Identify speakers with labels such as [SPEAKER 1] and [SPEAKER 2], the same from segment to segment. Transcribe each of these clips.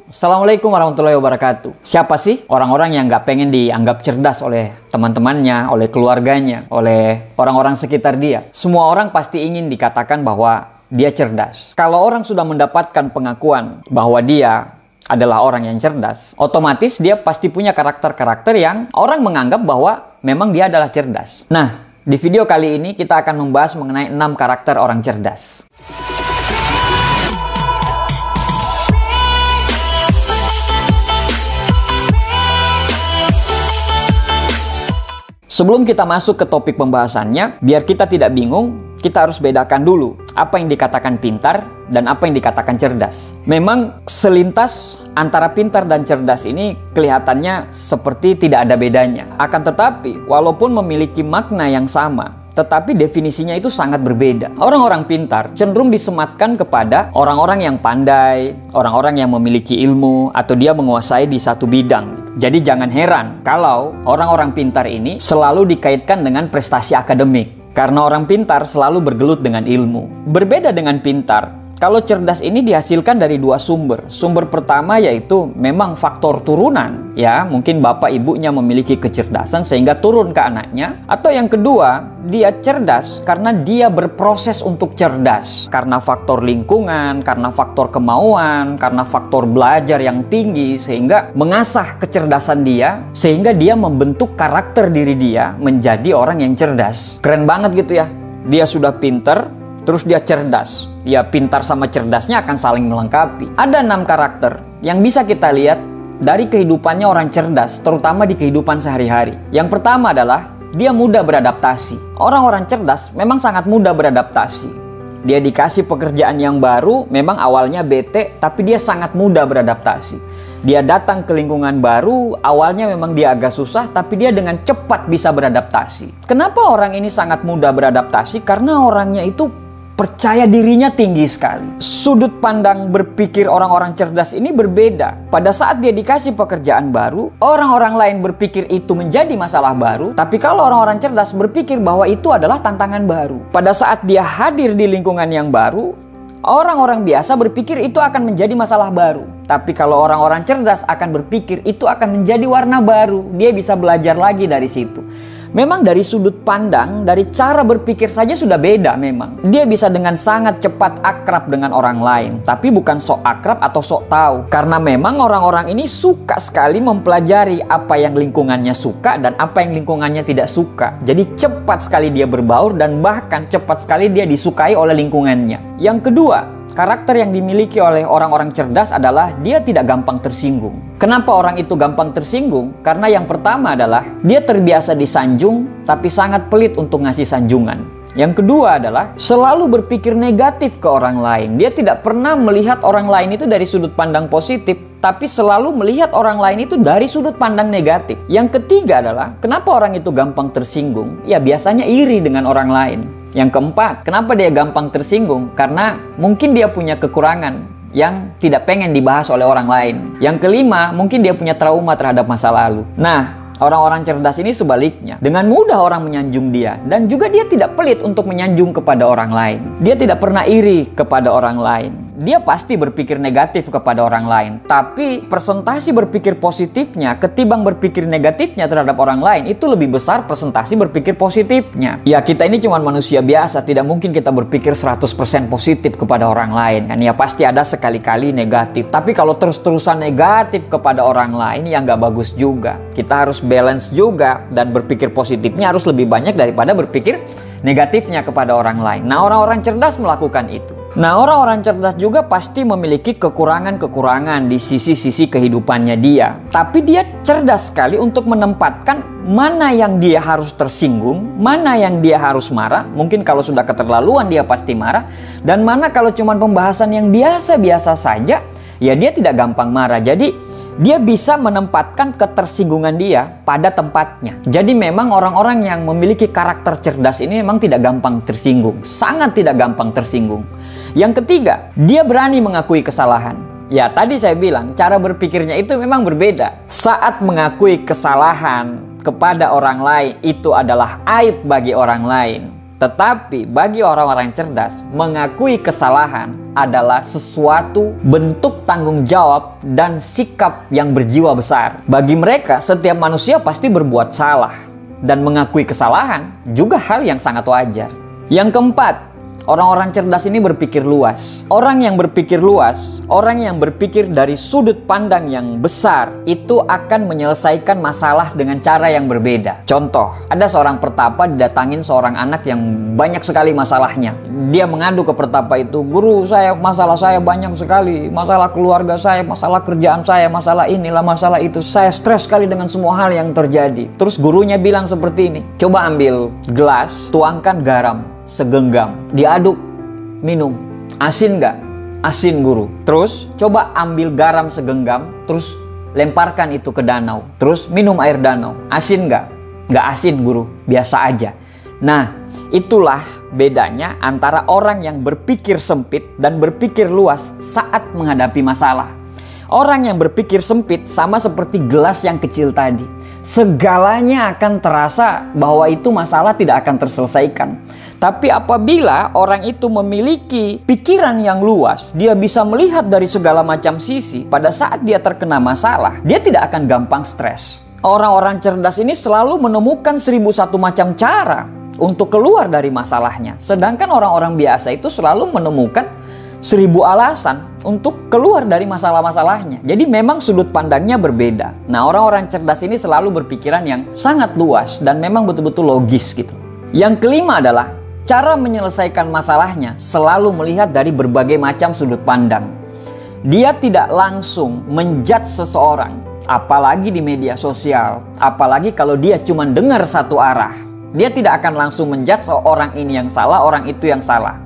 [SPEAKER 1] Assalamualaikum warahmatullahi wabarakatuh. Siapa sih orang-orang yang nggak pengen dianggap cerdas oleh teman-temannya, oleh keluarganya, oleh orang-orang sekitar dia? Semua orang pasti ingin dikatakan bahwa dia cerdas. Kalau orang sudah mendapatkan pengakuan bahwa dia adalah orang yang cerdas, otomatis dia pasti punya karakter-karakter yang orang menganggap bahwa memang dia adalah cerdas. Nah, di video kali ini kita akan membahas mengenai 6 karakter orang cerdas. Sebelum kita masuk ke topik pembahasannya, biar kita tidak bingung, kita harus bedakan dulu apa yang dikatakan pintar dan apa yang dikatakan cerdas. Memang selintas antara pintar dan cerdas ini kelihatannya seperti tidak ada bedanya. Akan tetapi, walaupun memiliki makna yang sama, tetapi definisinya itu sangat berbeda. Orang-orang pintar cenderung disematkan kepada orang-orang yang pandai, orang-orang yang memiliki ilmu, atau dia menguasai di satu bidang. Jadi jangan heran kalau orang-orang pintar ini selalu dikaitkan dengan prestasi akademik. Karena orang pintar selalu bergelut dengan ilmu. Berbeda dengan pintar, kalau cerdas ini dihasilkan dari dua sumber. Sumber pertama yaitu memang faktor turunan. Ya, mungkin bapak ibunya memiliki kecerdasan sehingga turun ke anaknya. Atau yang kedua, dia cerdas karena dia berproses untuk cerdas. Karena faktor lingkungan, karena faktor kemauan, karena faktor belajar yang tinggi. Sehingga mengasah kecerdasan dia, sehingga dia membentuk karakter diri dia menjadi orang yang cerdas. Keren banget gitu ya. Dia sudah pinter, terus dia cerdas. Ya, pintar sama cerdasnya akan saling melengkapi. Ada 6 karakter yang bisa kita lihat dari kehidupannya orang cerdas, terutama di kehidupan sehari-hari. Yang pertama adalah dia mudah beradaptasi. Orang-orang cerdas memang sangat mudah beradaptasi. Dia dikasih pekerjaan yang baru, memang awalnya bete, tapi dia sangat mudah beradaptasi. Dia datang ke lingkungan baru, awalnya memang dia agak susah, tapi dia dengan cepat bisa beradaptasi. Kenapa orang ini sangat mudah beradaptasi? Karena orangnya itu percaya dirinya tinggi sekali. Sudut pandang berpikir orang-orang cerdas ini berbeda. Pada saat dia dikasih pekerjaan baru, orang-orang lain berpikir itu menjadi masalah baru. Tapi kalau orang-orang cerdas berpikir bahwa itu adalah tantangan baru. Pada saat dia hadir di lingkungan yang baru, orang-orang biasa berpikir itu akan menjadi masalah baru. Tapi kalau orang-orang cerdas akan berpikir itu akan menjadi warna baru. Dia bisa belajar lagi dari situ. Memang dari sudut pandang, dari cara berpikir saja sudah beda memang. Dia bisa dengan sangat cepat akrab dengan orang lain. Tapi bukan sok akrab atau sok tahu. Karena memang orang-orang ini suka sekali mempelajari apa yang lingkungannya suka dan apa yang lingkungannya tidak suka. Jadi cepat sekali dia berbaur dan bahkan cepat sekali dia disukai oleh lingkungannya. Yang kedua, karakter yang dimiliki oleh orang-orang cerdas adalah dia tidak gampang tersinggung. Kenapa orang itu gampang tersinggung? Karena yang pertama adalah dia terbiasa disanjung tapi sangat pelit untuk ngasih sanjungan. Yang kedua adalah selalu berpikir negatif ke orang lain. Dia tidak pernah melihat orang lain itu dari sudut pandang positif, tapi selalu melihat orang lain itu dari sudut pandang negatif. Yang ketiga adalah kenapa orang itu gampang tersinggung? Ya biasanya iri dengan orang lain. Yang keempat, kenapa dia gampang tersinggung? Karena mungkin dia punya kekurangan yang tidak pengen dibahas oleh orang lain. Yang kelima, mungkin dia punya trauma terhadap masa lalu. Nah, orang-orang cerdas ini sebaliknya. Dengan mudah orang menyanjung dia. Dan juga dia tidak pelit untuk menyanjung kepada orang lain. Dia tidak pernah iri kepada orang lain. Dia pasti berpikir negatif kepada orang lain. Tapi persentasi berpikir positifnya ketimbang berpikir negatifnya terhadap orang lain itu lebih besar persentasi berpikir positifnya. Ya, kita ini cuma manusia biasa. Tidak mungkin kita berpikir 100% positif kepada orang lain. Kan ya pasti ada sekali-kali negatif. Tapi kalau terus-terusan negatif kepada orang lain ya nggak bagus juga. Kita harus balance juga. Dan berpikir positifnya harus lebih banyak daripada berpikir negatifnya kepada orang lain. Nah, orang-orang cerdas melakukan itu. Nah, orang-orang cerdas juga pasti memiliki kekurangan-kekurangan di sisi-sisi kehidupannya dia. Tapi dia cerdas sekali untuk menempatkan mana yang dia harus tersinggung, mana yang dia harus marah. Mungkin kalau sudah keterlaluan dia pasti marah. Dan mana kalau cuma pembahasan yang biasa-biasa saja, ya dia tidak gampang marah. Jadi dia bisa menempatkan ketersinggungan dia pada tempatnya. Jadi memang orang-orang yang memiliki karakter cerdas ini memang tidak gampang tersinggung. Sangat tidak gampang tersinggung. Yang ketiga, dia berani mengakui kesalahan. Ya, tadi saya bilang cara berpikirnya itu memang berbeda. Saat mengakui kesalahan kepada orang lain itu adalah aib bagi orang lain. Tetapi bagi orang-orang cerdas, mengakui kesalahan adalah sesuatu bentuk tanggung jawab dan sikap yang berjiwa besar. Bagi mereka, setiap manusia pasti berbuat salah, dan mengakui kesalahan juga hal yang sangat wajar. Yang keempat, orang-orang cerdas ini berpikir luas. Orang yang berpikir luas, orang yang berpikir dari sudut pandang yang besar, itu akan menyelesaikan masalah dengan cara yang berbeda. Contoh, ada seorang pertapa didatangin seorang anak yang banyak sekali masalahnya. Dia mengadu ke pertapa itu, "Guru, masalah saya banyak sekali. Masalah keluarga saya, masalah kerjaan saya, masalah inilah, masalah itu. Saya stres sekali dengan semua hal yang terjadi." Terus gurunya bilang seperti ini, "Coba ambil gelas, tuangkan garam segenggam, diaduk, minum. Asin nggak?" "Asin, guru." "Terus coba ambil garam segenggam, terus lemparkan itu ke danau. Terus minum air danau. Asin nggak?" "Nggak asin, guru. Biasa aja." Nah, itulah bedanya antara orang yang berpikir sempit dan berpikir luas saat menghadapi masalah. Orang yang berpikir sempit sama seperti gelas yang kecil tadi. Segalanya akan terasa bahwa itu masalah tidak akan terselesaikan. Tapi apabila orang itu memiliki pikiran yang luas, dia bisa melihat dari segala macam sisi. Pada saat dia terkena masalah, dia tidak akan gampang stres. Orang-orang cerdas ini selalu menemukan 1001 macam cara untuk keluar dari masalahnya. Sedangkan orang-orang biasa itu selalu menemukan 1000 alasan untuk keluar dari masalah-masalahnya. Jadi memang sudut pandangnya berbeda. Nah, orang-orang cerdas ini selalu berpikiran yang sangat luas dan memang betul-betul logis gitu. Yang kelima adalah cara menyelesaikan masalahnya selalu melihat dari berbagai macam sudut pandang. Dia tidak langsung menjudge seseorang, apalagi di media sosial, apalagi kalau dia cuma dengar satu arah. Dia tidak akan langsung menjudge orang ini yang salah, orang itu yang salah.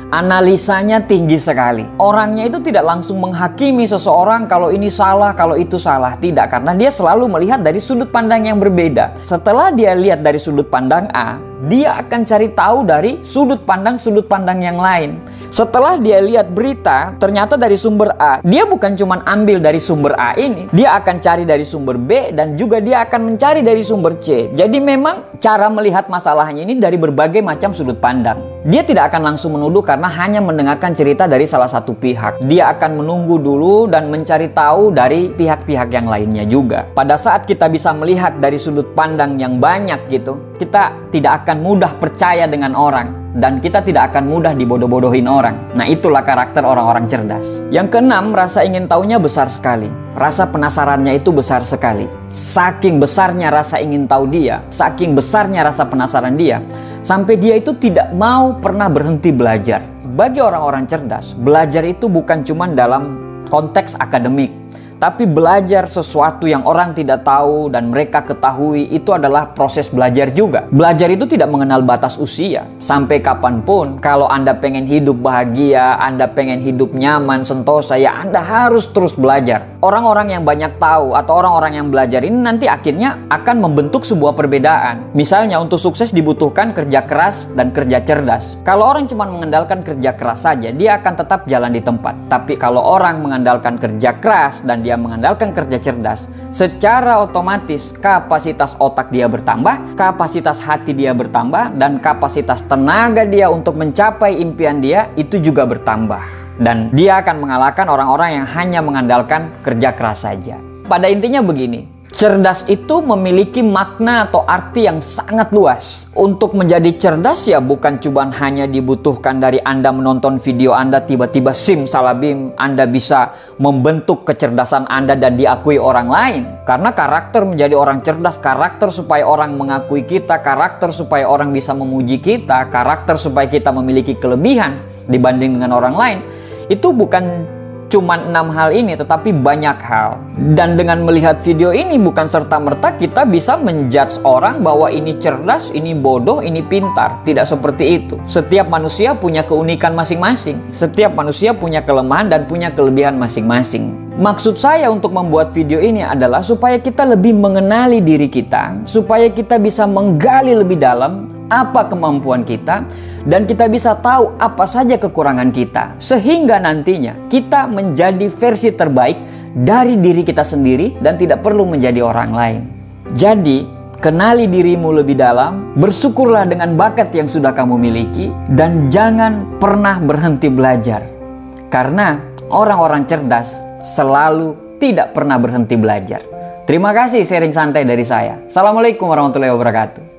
[SPEAKER 1] Analisanya tinggi sekali. Orangnya itu tidak langsung menghakimi seseorang kalau ini salah, kalau itu salah. Tidak, karena dia selalu melihat dari sudut pandang yang berbeda. Setelah dia lihat dari sudut pandang A, dia akan cari tahu dari sudut pandang yang lain. Setelah dia lihat berita, ternyata dari sumber A, dia bukan cuma ambil dari sumber A ini, dia akan cari dari sumber B dan juga dia akan mencari dari sumber C. Jadi memang cara melihat masalahnya ini dari berbagai macam sudut pandang. Dia tidak akan langsung menuduh karena hanya mendengarkan cerita dari salah satu pihak. Dia akan menunggu dulu dan mencari tahu dari pihak-pihak yang lainnya juga. Pada saat kita bisa melihat dari sudut pandang yang banyak gitu, kita tidak akan mudah percaya dengan orang. Dan kita tidak akan mudah dibodoh-bodohin orang. Nah, itulah karakter orang-orang cerdas. Yang keenam, rasa ingin tahunya besar sekali. Rasa penasarannya itu besar sekali. Saking besarnya rasa ingin tahu dia, saking besarnya rasa penasaran dia, sampai dia itu tidak mau pernah berhenti belajar. Bagi orang-orang cerdas, belajar itu bukan cuma dalam konteks akademik, tapi belajar sesuatu yang orang tidak tahu dan mereka ketahui itu adalah proses belajar juga. Belajar itu tidak mengenal batas usia. Sampai kapanpun, kalau Anda pengen hidup bahagia, Anda pengen hidup nyaman, sentosa, ya Anda harus terus belajar. Orang-orang yang banyak tahu atau orang-orang yang belajar ini nanti akhirnya akan membentuk sebuah perbedaan. Misalnya untuk sukses dibutuhkan kerja keras dan kerja cerdas. Kalau orang cuma mengandalkan kerja keras saja, dia akan tetap jalan di tempat. Tapi kalau orang mengandalkan kerja keras dan dia mengandalkan kerja cerdas, secara otomatis kapasitas otak dia bertambah, kapasitas hati dia bertambah, dan kapasitas tenaga dia untuk mencapai impian dia itu juga bertambah. Dan dia akan mengalahkan orang-orang yang hanya mengandalkan kerja keras saja. Pada intinya begini, cerdas itu memiliki makna atau arti yang sangat luas. Untuk menjadi cerdas ya bukan cuma hanya dibutuhkan dari Anda menonton video Anda tiba-tiba simsalabim Anda bisa membentuk kecerdasan Anda dan diakui orang lain. Karena karakter menjadi orang cerdas, karakter supaya orang mengakui kita, karakter supaya orang bisa memuji kita, karakter supaya kita memiliki kelebihan dibanding dengan orang lain, itu bukan cuma 6 hal ini, tetapi banyak hal. Dan dengan melihat video ini bukan serta-merta kita bisa menjudge orang bahwa ini cerdas, ini bodoh, ini pintar. Tidak seperti itu. Setiap manusia punya keunikan masing-masing. Setiap manusia punya kelemahan dan punya kelebihan masing-masing. Maksud saya untuk membuat video ini adalah supaya kita lebih mengenali diri kita, supaya kita bisa menggali lebih dalam apa kemampuan kita, dan kita bisa tahu apa saja kekurangan kita, sehingga nantinya kita menjadi versi terbaik dari diri kita sendiri dan tidak perlu menjadi orang lain. Jadi, kenali dirimu lebih dalam, bersyukurlah dengan bakat yang sudah kamu miliki, dan jangan pernah berhenti belajar. Karena orang-orang cerdas selalu tidak pernah berhenti belajar. Terima kasih sharing santai dari saya. Assalamualaikum warahmatullahi wabarakatuh.